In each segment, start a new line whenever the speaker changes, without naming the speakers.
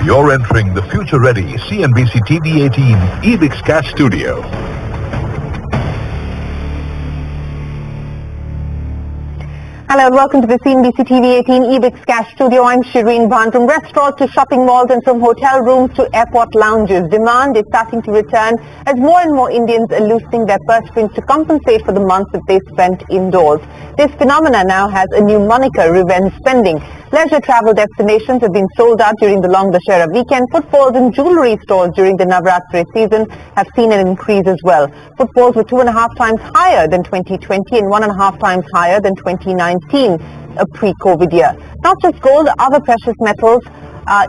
You're entering the future-ready CNBC TV 18 EBIX Cash Studio.
Hello and welcome to the CNBC TV 18 EBIX Cash Studio. I'm Shireen Bhan. From restaurants to shopping malls and from hotel rooms to airport lounges, demand is starting to return as more and more Indians are loosening their purse strings to compensate for the months that they spent indoors. This phenomena now has a new moniker, revenge spending. Leisure travel destinations have been sold out during the long Dussehra weekend. Footfalls in jewellery stores during the Navratri season have seen an increase as well. Footfalls were 2.5 times higher than 2020 and 1.5 times higher than 2019, a pre-COVID year. Not just gold, other precious metals.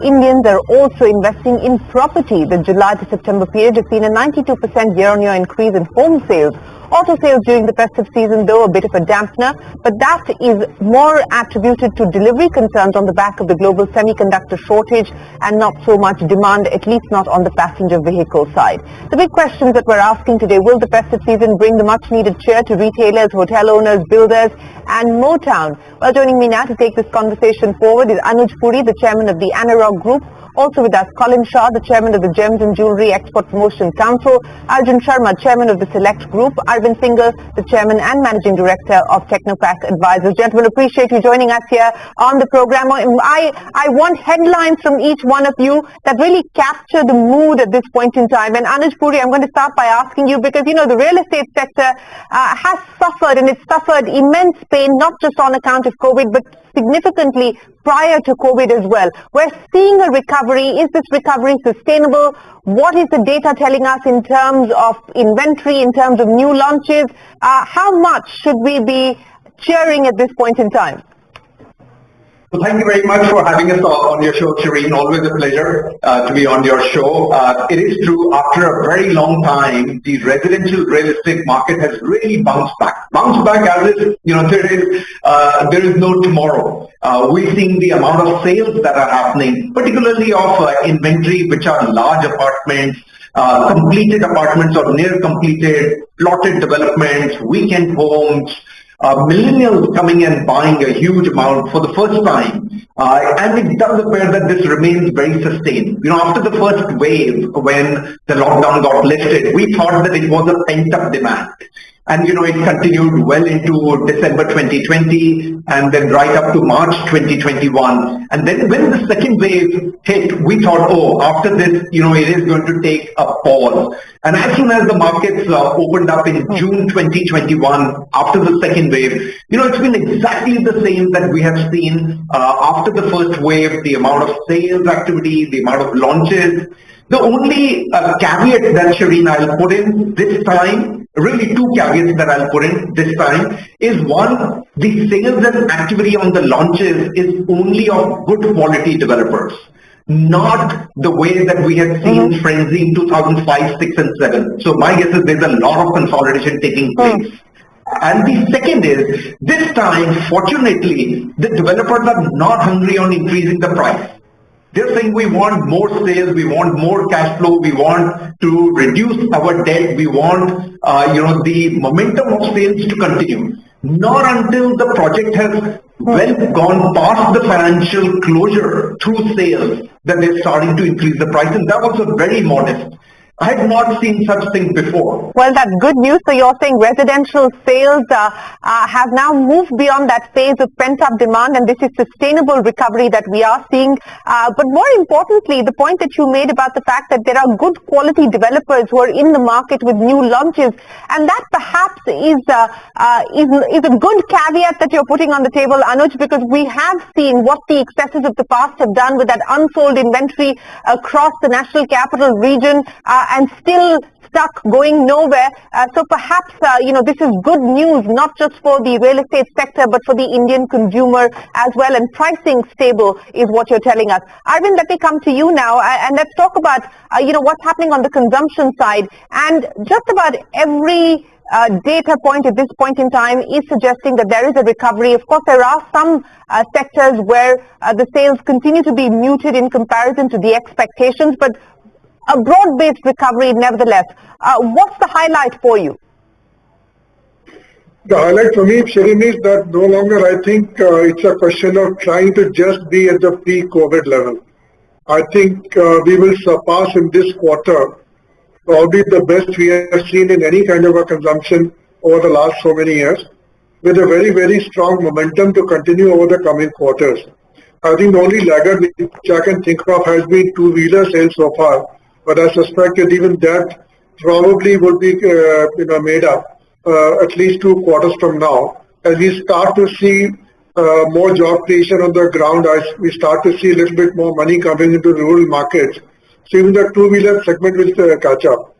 Indians are also investing in property. The July to September period has seen a 92% year-on-year increase in home sales. Auto sales during the festive season, though, a bit of a dampener, but that is more attributed to delivery concerns on the back of the global semiconductor shortage and not so much demand, at least not on the passenger vehicle side. The big questions that we're asking today: will the festive season bring the much-needed cheer to retailers, hotel owners, builders and Motown? Well, joining me now to take this conversation forward is Anuj Puri, the chairman of the Anurag Group. Also with us, Colin Shah, the chairman of the Gems and Jewellery Export Promotion Council, Arjun Sharma, chairman of the Select Group, Arvind Singhal, the chairman and managing director of Technopack Advisors. Gentlemen, appreciate you joining us here on the program. I want headlines from each one of you that really capture the mood at this point in time. And Anuj Puri, I'm going to start by asking you, because you know the real estate sector has suffered, and it's suffered immense pain, not just on account of COVID, but significantly prior to COVID as well. We're seeing a recovery. Is this recovery sustainable? What is the data telling us in terms of inventory, in terms of new launches? How much should we be cheering at this point in time?
Well, thank you very much for having us on your show, Shireen. Always a pleasure to be on your show. It is true, after a very long time, the residential real estate market has really bounced back. Bounced back as if, you know, there is no tomorrow. We're seeing the amount of sales that are happening, particularly of inventory, which are large apartments, completed apartments or near completed, plotted developments, weekend homes, millennials coming and buying a huge amount for the first time. And it does appear that this remains very sustained. You know, after the first wave, when the lockdown got lifted, we thought that it was a pent-up demand. And, you know, it continued well into December 2020 and then right up to March 2021. And then when the second wave hit, we thought, oh, after this, you know, it is going to take a pause. And as soon as the markets opened up in June 2021, after the second wave, you know, it's been exactly the same that we have seen after the first wave, the amount of sales activity, the amount of launches. The only caveat that, Shireen, I'll put in this time, really two caveats that I'll put in this time, is one, the sales and activity on the launches is only of good quality developers, not the way that we had seen frenzy in 2005, 6 and 7. So my guess is there's a lot of consolidation taking place. And the second is, this time, fortunately, the developers are not hungry on increasing the price. They're saying we want more sales, we want more cash flow, we want to reduce our debt, we want the momentum of sales to continue. Not until the project has gone past the financial closure through sales that they're starting to increase the price, and that was very modest. I have not seen such thing before.
Well, that's good news. So you're saying residential sales have now moved beyond that phase of pent-up demand, and this is sustainable recovery that we are seeing. But more importantly, the point that you made about the fact that there are good quality developers who are in the market with new launches, and that perhaps is a good caveat that you're putting on the table, Anuj, because we have seen what the excesses of the past have done with that unsold inventory across the National Capital Region. And still stuck, going nowhere. So perhaps, this is good news, not just for the real estate sector, but for the Indian consumer as well. And pricing stable is what you're telling us. Arvind, let me come to you now, and let's talk about, what's happening on the consumption side. And just about every data point at this point in time is suggesting that there is a recovery. Of course, there are some sectors where the sales continue to be muted in comparison to the expectations, but a broad-based recovery nevertheless. What's the highlight for you?
The highlight for me, Shireen, is that no longer I think it's a question of trying to just be at the pre-COVID level. I think we will surpass in this quarter probably the best we have seen in any kind of a consumption over the last so many years, with a very, very strong momentum to continue over the coming quarters. I think the only laggard which I can think of has been two-wheeler sales so far, but I suspect that even that probably would be made up at least 2 quarters from now, as we start to see more job creation on the ground, as we start to see a little bit more money coming into rural markets. So even the two-wheeler segment will catch up.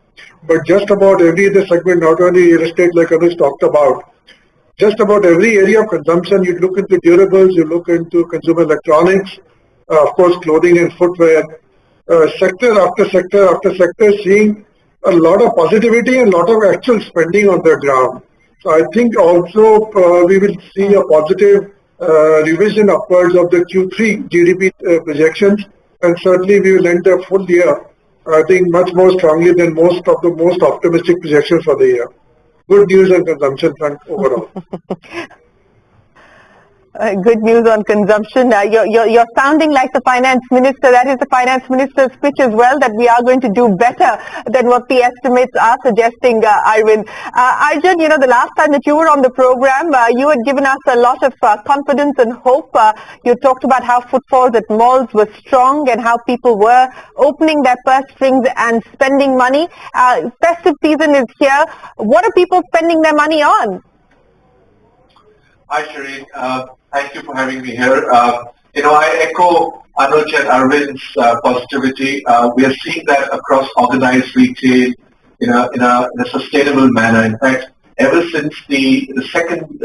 But just about every other segment, not only real estate like others talked about, just about every area of consumption, you look into durables, you look into consumer electronics, of course clothing and footwear, sector after sector after sector seeing a lot of positivity and a lot of actual spending on the ground. So I think also we will see a positive revision upwards of the Q3 GDP projections, and certainly we will end the full year, I think, much more strongly than most of the most optimistic projections for the year. Good news on consumption front overall.
Good news on consumption. You're sounding like the finance minister. That is the finance minister's pitch as well, that we are going to do better than what the estimates are suggesting, Arvind. Arjun, the last time that you were on the program, you had given us a lot of confidence and hope. You talked about how footfalls at malls were strong and how people were opening their purse strings and spending money. Festive season is here. What are people spending their money on?
Hi, Shireen. Thank you for having me here. I echo Anuj and Arvind's positivity. We are seeing that across organized retail in a sustainable manner. In fact, ever since the second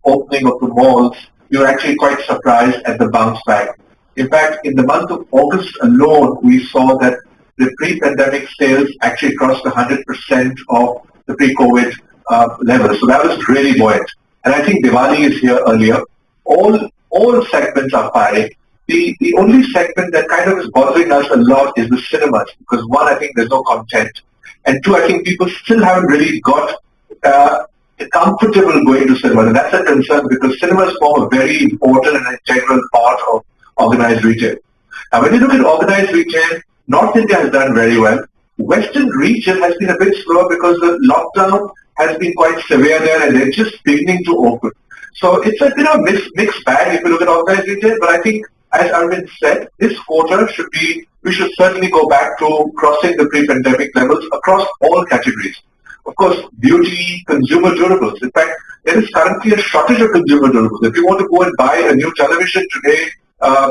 opening of the malls, we were actually quite surprised at the bounce back. In fact, in the month of August alone, we saw that the pre-pandemic sales actually crossed 100% of the pre-COVID level. So that was really buoyant. And I think Diwali is here earlier. All segments are firing. The only segment that kind of is bothering us a lot is the cinemas, because one, I think there's no content, and two, I think people still haven't really got comfortable going to cinemas, and that's a concern because cinemas form a very important and integral part of organized retail. Now, when you look at organized retail, North India has done very well. Western region has been a bit slower because the lockdown has been quite severe there, and they're just beginning to open. So it's a mixed bag if you look at organized retail, but I think, as Arvind said, this quarter we should certainly go back to crossing the pre-pandemic levels across all categories. Of course, beauty, consumer durables. In fact, there is currently a shortage of consumer durables. If you want to go and buy a new television today,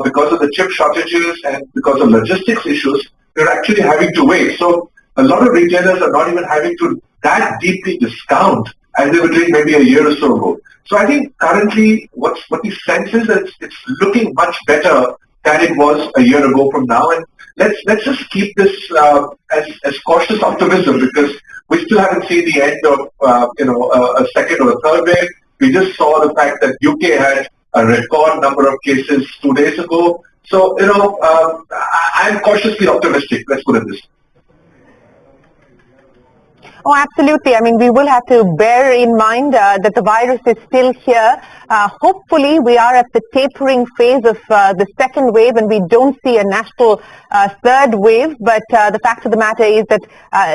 because of the chip shortages and because of logistics issues, you're actually having to wait. So a lot of retailers are not even having to that deeply discount as they were doing maybe a year or so ago. So I think currently what the sense is that it's looking much better than it was a year ago from now. And let's just keep this as cautious optimism, because we still haven't seen the end of a second or a third wave. We just saw the fact that UK had a record number of cases 2 days ago. So I'm cautiously optimistic. Let's put it this way.
Oh, absolutely. I mean, we will have to bear in mind that the virus is still here. Hopefully, we are at the tapering phase of the second wave and we don't see a national third wave. But the fact of the matter is that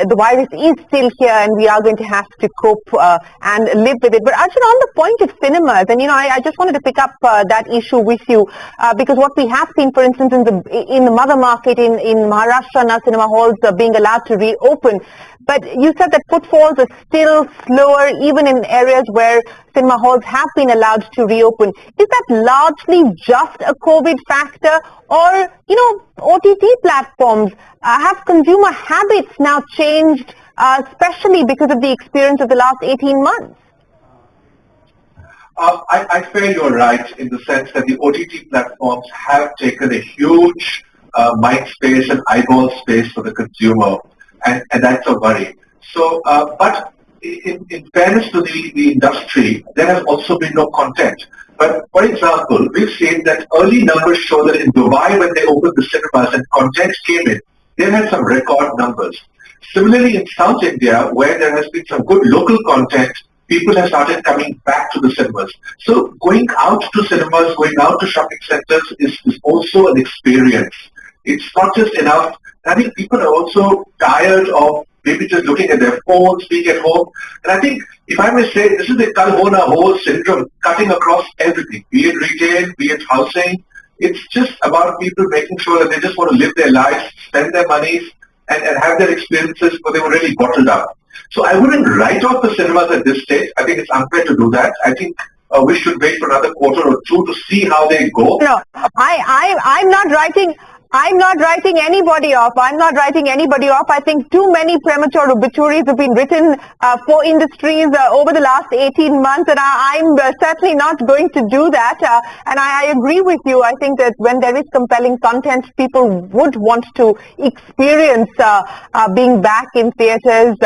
the virus is still here and we are going to have to cope and live with it. But Arjun, on the point of cinemas, and I just wanted to pick up that issue with you because what we have seen, for instance, in the mother market in Maharashtra, now cinema halls are being allowed to reopen. But you said that footfalls are still slower even in areas where cinema halls have been allowed to reopen. Is that largely just a COVID factor, or, OTT platforms? Have consumer habits now changed, especially because of the experience of the last 18 months?
I feel you're right in the sense that the OTT platforms have taken a huge mind space and eyeball space for the consumer. And that's a worry. So, but in fairness to the industry, there has also been no content. But for example, we've seen that early numbers show that in Dubai, when they opened the cinemas and content came in, they had some record numbers. Similarly, in South India, where there has been some good local content, people have started coming back to the cinemas. So going out to cinemas, going out to shopping centers is also an experience. it's not just enough. I think people are also tired of maybe just looking at their phones, being at home. And I think, if I may say, this is the Kal Ho Na Ho syndrome cutting across everything, be it retail, be it housing. It's just about people making sure that they just want to live their lives, spend their monies, and have their experiences, but they were really bottled up. So I wouldn't write off the cinemas at this stage. I think it's unfair to do that. I think we should wait for another quarter or two to see how they go.
No, I'm not writing anybody off. I'm not writing anybody off. I think too many premature obituaries have been written for industries over the last 18 months, and I'm certainly not going to do that. And I agree with you. I think that when there is compelling content, people would want to experience being back in theatres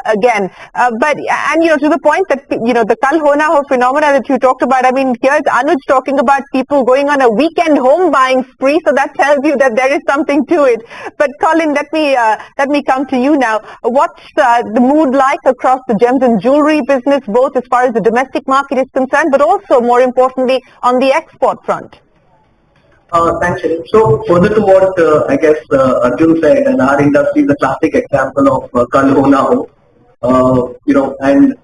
again. To the point that, the Kal Ho Na Ho phenomena that you talked about, I mean, here's Anuj talking about people going on a weekend home buying spree, so that tells you that there is something to it. But Colin, let me come to you now. What's the mood like across the gems and jewellery business, both as far as the domestic market is concerned, but also more importantly on the export front?
Thanks, Shirin. So further to what I guess Arjun said, and our industry is a classic example of Kal Ho Na Ho. And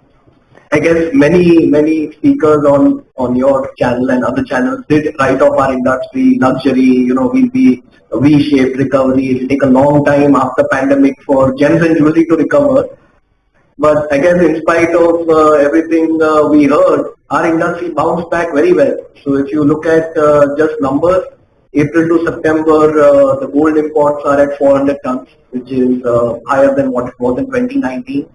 I guess many speakers on your channel and other channels did write off our industry, luxury, will be a V-shaped recovery. It'll take a long time after pandemic for gems and jewelry to recover. But I guess in spite of everything we heard, our industry bounced back very well. So if you look at just numbers, April to September, the gold imports are at 400 tons, which is higher than what it was in 2019.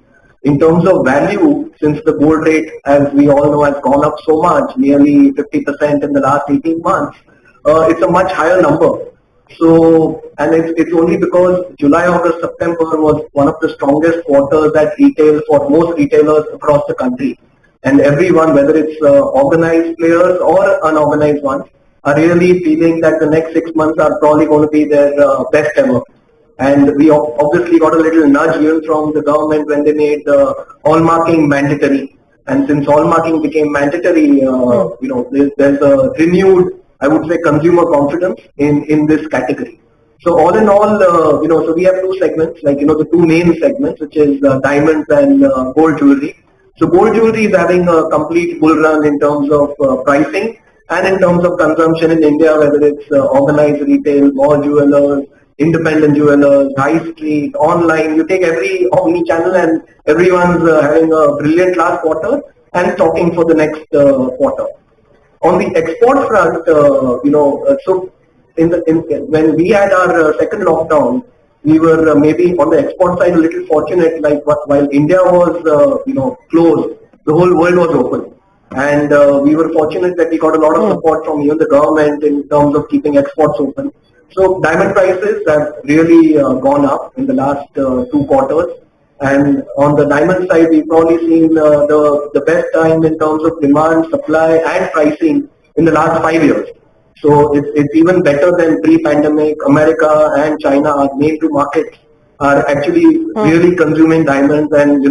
In terms of value, since the gold rate, as we all know, has gone up so much, nearly 50% in the last 18 months, it's a much higher number. So, and it's only because July, August, September was one of the strongest quarters at retail for most retailers across the country. And everyone, whether it's organized players or unorganized ones, are really feeling that the next 6 months are probably going to be their best ever. And we obviously got a little nudge even from the government when they made hallmarking mandatory. And since hallmarking became mandatory, there's a renewed, I would say, consumer confidence in this category. So all in all, so we have two segments, the two main segments, which is diamonds and gold jewelry. So gold jewelry is having a complete bull run in terms of pricing and in terms of consumption in India, whether it's organized retail, mall jewelers, independent jewelers, high street, online. You take every omni-channel and everyone's having a brilliant last quarter and talking for the next quarter. On the export front, so when we had our second lockdown, we were maybe on the export side a little fortunate. While India was closed, the whole world was open, and we were fortunate that we got a lot of support from even the government in terms of keeping exports open. So diamond prices have really gone up in the last 2 quarters, and on the diamond side, we've probably seen the best time in terms of demand, supply, and pricing in the last 5 years. So it's even better than pre-pandemic. America and China, our main two markets, are actually really consuming diamonds. And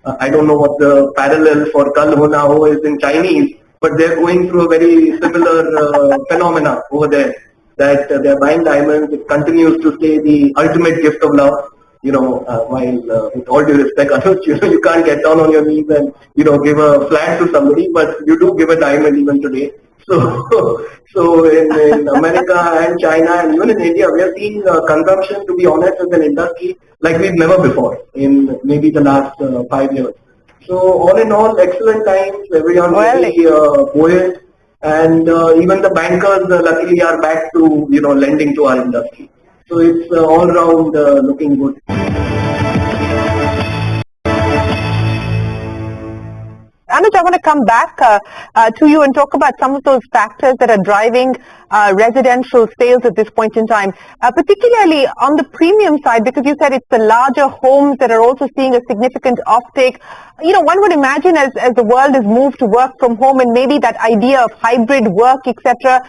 I don't know what the parallel for Kal Ho Na Ho is in Chinese, but they're going through a very similar phenomena over there. That they're buying diamonds. It continues to stay the ultimate gift of love. While with all due respect, Anuj, you can't get down on your knees and give a flag to somebody, but you do give a diamond even today. So in America and China and even in India, we are seeing consumption, to be honest, as an industry like we've never before in maybe the last 5 years. So all in all, excellent times. Everyone's very buoyant. And even the bankers, luckily, are back to lending to our industry. So it's all round looking good.
Anuj, I want to come back to you and talk about some of those factors that are driving residential sales at this point in time, particularly on the premium side, because you said it's the larger homes that are also seeing a significant offtake. One would imagine as the world has moved to work from home, and maybe that idea of hybrid work, etc.,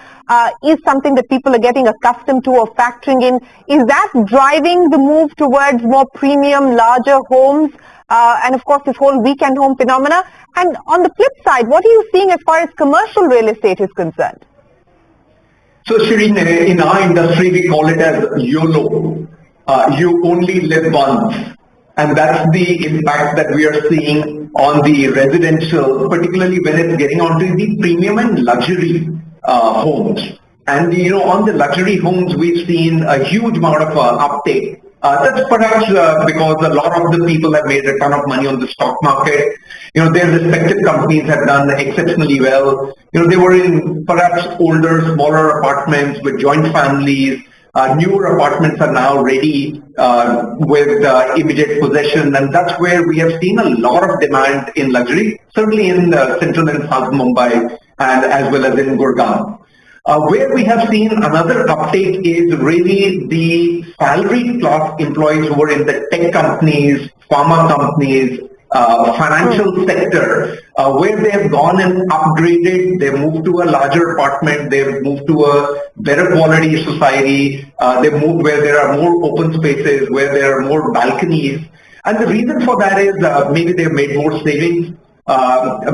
is something that people are getting accustomed to or factoring in. Is that driving the move towards more premium, larger homes? And of course, this whole weekend home phenomena. And on the flip side, what are you seeing as far as commercial real estate is concerned?
So Shireen, in our industry, we call it as YOLO. You only live once. And that's the impact that we are seeing on the residential, particularly when it's getting onto the premium and luxury homes. And on the luxury homes, we've seen a huge amount of uptake. That's perhaps because a lot of the people have made a ton of money on the stock market. Their respective companies have done exceptionally well. They were in perhaps older, smaller apartments with joint families. Newer apartments are now ready with immediate possession, and that's where we have seen a lot of demand in luxury, certainly in central and south Mumbai and as well as in Gurgaon. Where we have seen another uptake is really the salaried class employees who are in the tech companies, pharma companies, financial sector, where they have gone and upgraded, they've moved to a larger apartment, they've moved to a better quality society, they've moved where there are more open spaces, where there are more balconies. And the reason for that is maybe they've made more savings,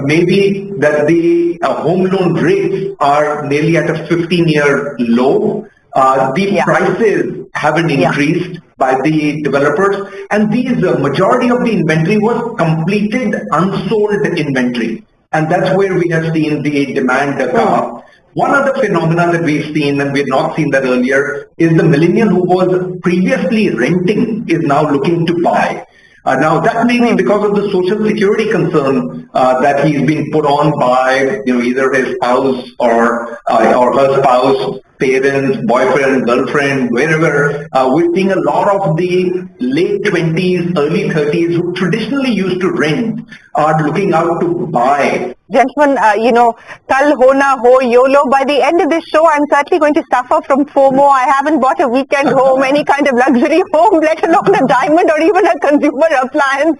maybe that the home loan rates are nearly at a 15-year low. The prices haven't increased by the developers, and these majority of the inventory was completed unsold inventory, and that's where we have seen the demand come up. One other phenomenon that we've seen, and we had not seen that earlier, is the millennial who was previously renting is now looking to buy. Now that may be because of the social security concern that he's being put on by either his spouse or her spouse, parents, boyfriend, girlfriend, wherever. We're seeing a lot of the late 20s, early 30s who traditionally used to rent are looking out to buy.
Gentlemen, kal ho na ho, YOLO. By the end of this show, I'm certainly going to suffer from FOMO. I haven't bought a weekend home, any kind of luxury home, let alone a diamond or even a consumer appliance.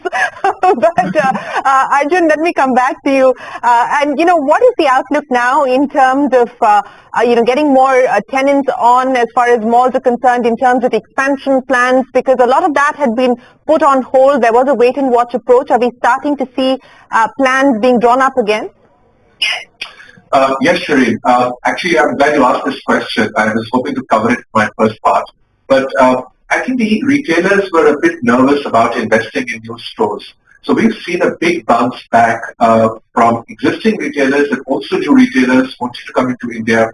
But Arjun, let me come back to you. And what is the outlook now in terms of getting more tenants on as far as malls are concerned, in terms of expansion plans? Because a lot of that had been put on hold. There was a wait and watch approach. Are we starting to see plans being drawn up again?
Yes, Shireen. Actually, I'm glad you asked this question. I was hoping to cover it in my first part. But I think the retailers were a bit nervous about investing in new stores. So we've seen a big bounce back from existing retailers and also new retailers wanting to come into India,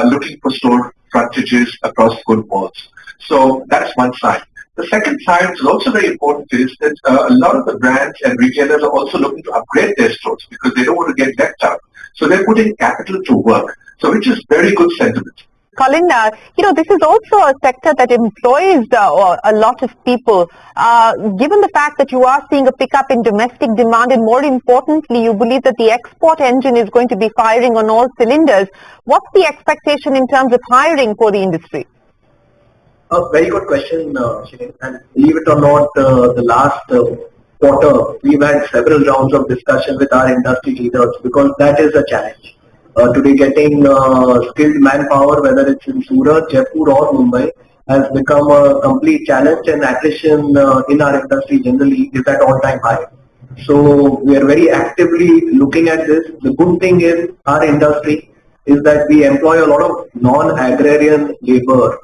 looking for store frontages across good malls. So that's one side. The second side, which is also very important, is that a lot of the brands and retailers are also looking to upgrade their stores because they don't want to get left out. So they're putting capital to work, so which is very good sentiment.
Colin, this is also a sector that employs a lot of people. Given the fact that you are seeing a pickup in domestic demand, and more importantly, you believe that the export engine is going to be firing on all cylinders, what's the expectation in terms of hiring for the industry?
A very good question, Shireen. And believe it or not, the last quarter, we've had several rounds of discussion with our industry leaders because that is a challenge. Today, getting skilled manpower, whether it's in Surat, Jaipur or Mumbai, has become a complete challenge, and attrition in our industry generally is at all-time high. So we are very actively looking at this. The good thing is our industry is that we employ a lot of non-agrarian labor,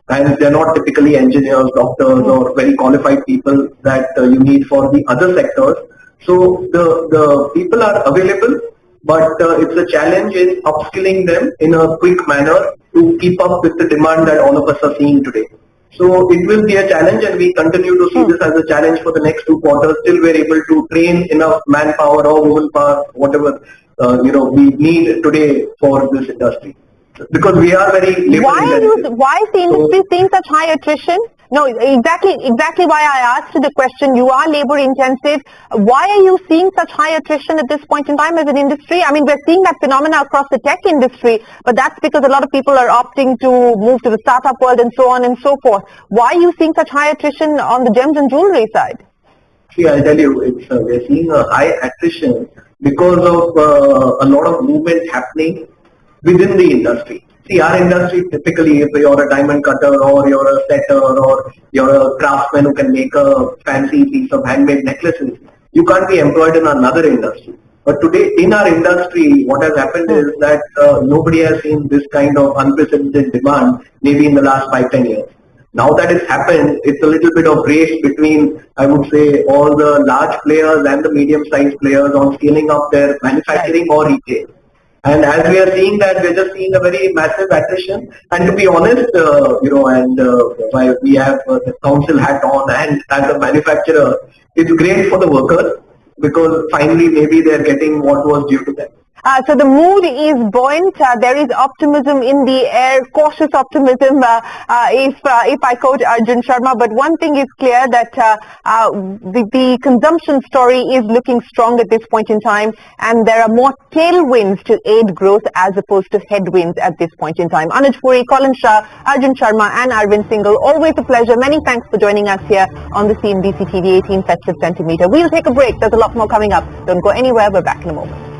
and they're not typically engineers, doctors, or very qualified people that you need for the other sectors. So the people are available, but it's a challenge in upskilling them in a quick manner to keep up with the demand that all of us are seeing today. So it will be a challenge, and we continue to see this as a challenge for the next 2 quarters till we're able to train enough manpower or woman power, whatever we need today for this industry. Because we are very labor-intensive.
Why is the industry seeing such high attrition? No, exactly why I asked the question. You are labor-intensive. Why are you seeing such high attrition at this point in time as an industry? I mean, we're seeing that phenomena across the tech industry, but that's because a lot of people are opting to move to the startup world and so on and so forth. Why are you seeing such high attrition on the gems and jewellery side?
See, I'll tell you, we're seeing a high attrition because of a lot of movement happening within the industry. See, our industry typically, if you're a diamond cutter or you're a setter or you're a craftsman who can make a fancy piece of handmade necklaces, you can't be employed in another industry. But today in our industry, what has happened is that nobody has seen this kind of unprecedented demand maybe in the last 5-10 years. Now that it's happened, it's a little bit of race between, I would say, all the large players and the medium-sized players on scaling up their manufacturing or retail. And as we are seeing that, we're just seeing a very massive attrition. And to be honest, while we have the council hat on and as a manufacturer, it's great for the workers because finally maybe they're getting what was due to them.
So the mood is buoyant. There is optimism in the air, cautious optimism, if I quote Arjun Sharma. But one thing is clear that the consumption story is looking strong at this point in time, and there are more tailwinds to aid growth as opposed to headwinds at this point in time. Anuj Puri, Colin Shah, Arjun Sharma, and Arvind Singhal. Always a pleasure. Many thanks for joining us here on the CNBC TV 18 Festive Centimeter. We'll take a break. There's a lot more coming up. Don't go anywhere. We're back in a moment.